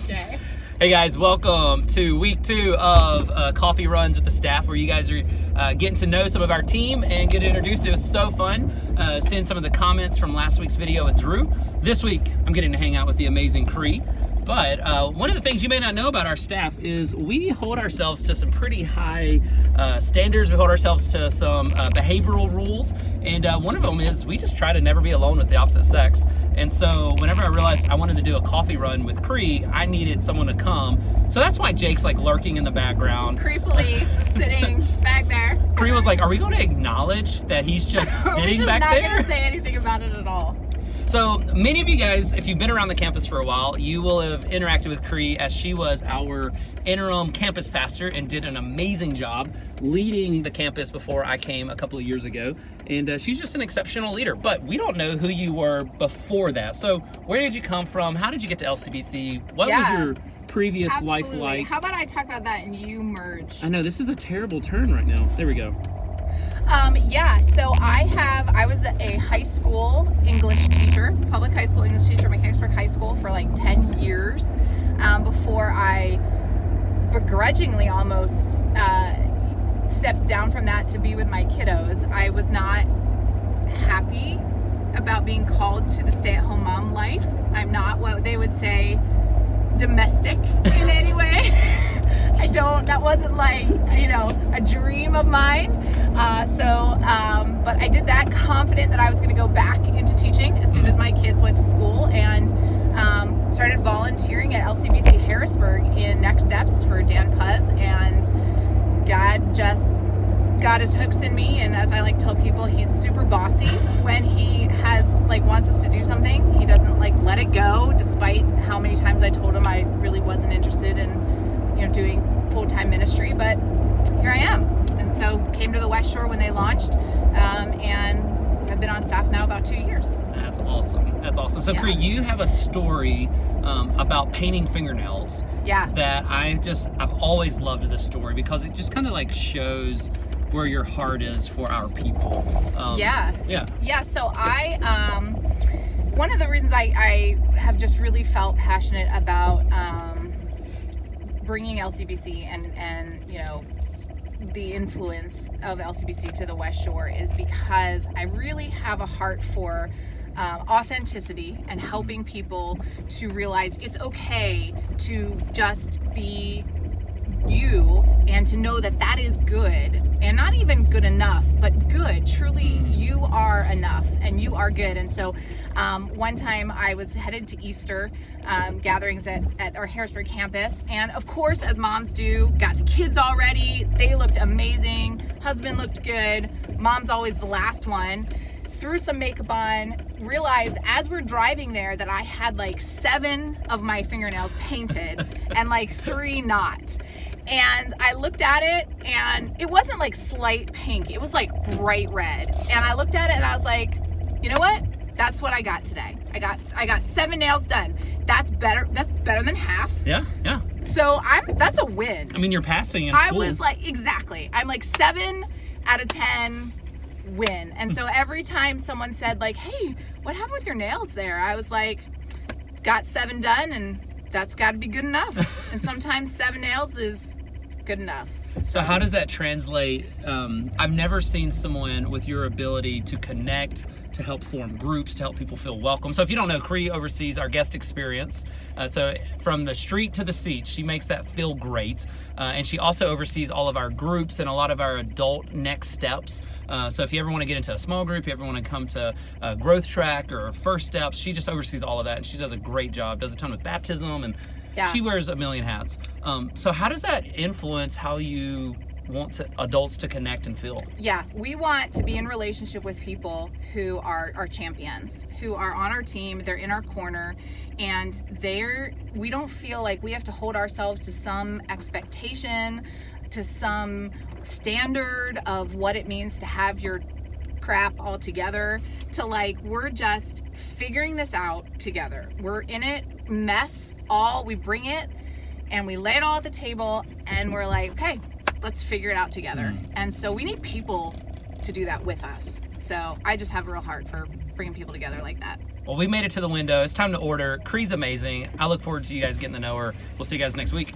cliche. Hey guys, welcome to week 2 of Coffee Runs with the Staff, where you guys are getting to know some of our team and get introduced. It was so fun seeing some of the comments from last week's video with Drew. This week, I'm getting to hang out with the amazing Cree. But one of the things you may not know about our staff is we hold ourselves to some pretty high standards. We hold ourselves to some behavioral rules. And one of them is we just try to never be alone with the opposite sex. And so whenever I realized I wanted to do a coffee run with Cree, I needed someone to come. So that's why Jake's like lurking in the background. Creepily sitting back there. Cree was like, are we going to acknowledge that he's just sitting back We're just not there? going to say anything about it at all. So many of you guys, if you've been around the campus for a while, you will have interacted with Cree as she was our interim campus pastor and did an amazing job leading the campus before I came a couple of years ago. And she's just an exceptional leader, but we don't know who you were before that. So where did you come from? How did you get to LCBC? What was your previous life like? How about I talk about that and you merge? I know, this is a terrible turn right now. There we go. So I was a high school English teacher, public high school English teacher at Mechanicsburg High School for like 10 years before I begrudgingly almost stepped down from that to be with my kiddos. I was not happy about being called to the stay-at-home mom life. I'm not what they would say domestic in any way. That wasn't like, a dream of mine. But I did that confident that I was going to go back into teaching as soon as my kids went to school, and started volunteering at LCBC Harrisburg in Next Steps for Dan Puz, and God just got his hooks in me. And as I like to tell people, he's super bossy. When he wants us to do something, he doesn't let it go, despite how many times I told him I really wasn't interested in doing full-time ministry. But here I am. And so came to the West Shore when they launched, and I've been on staff now about 2 years. That's awesome. So Cree, you have a story about painting fingernails. Yeah. That I've always loved this story because it just kind of shows where your heart is for our people. Yeah. So one of the reasons I have just really felt passionate about bringing LCBC and the influence of LCBC to the West Shore is because I really have a heart for authenticity and helping people to realize it's okay to just be you, and to know that is good, and not even good enough, but good. Truly, you are enough and you are good. And so one time I was headed to Easter gatherings at our Harrisburg campus, and of course, as moms do, got the kids all ready. They looked amazing. Husband looked good. Mom's always the last one. Threw some makeup on, realized as we're driving there that I had 7 of my fingernails painted and 3 not. And I looked at it, and it wasn't slight pink, it was bright red. And I looked at it and I was like, you know what? That's what I got today. I got 7 nails done. That's better than half. Yeah. So that's a win. I mean, you're passing in school. I was exactly. I'm 7 out of 10 win. And so every time someone said hey, what happened with your nails there? I was got 7 done, and that's got to be good enough. And sometimes 7 nails is good enough. So how does that translate? I've never seen someone with your ability to connect, to help form groups, to help people feel welcome. So if you don't know, Cree oversees our guest experience. So from the street to the seat, she makes that feel great. And she also oversees all of our groups and a lot of our adult next steps. So if you ever want to get into a small group, you ever want to come to a growth track or first steps, she just oversees all of that. And she does a great job, does a ton with baptism, and she wears a million hats. So how does that influence how you want adults to connect and feel? Yeah, we want to be in relationship with people who are our champions, who are on our team, they're in our corner, and we don't feel like we have to hold ourselves to some expectation, to some standard of what it means to have your crap all together, to we're just figuring this out together. We're in it, we bring it and we lay it all at the table, and we're okay, let's figure it out together. And so we need people to do that with us. So I just have a real heart for bringing people together like that. Well, we made it to the window. It's time to order. Cree's amazing. I look forward to you guys getting to know her. We'll see you guys next week.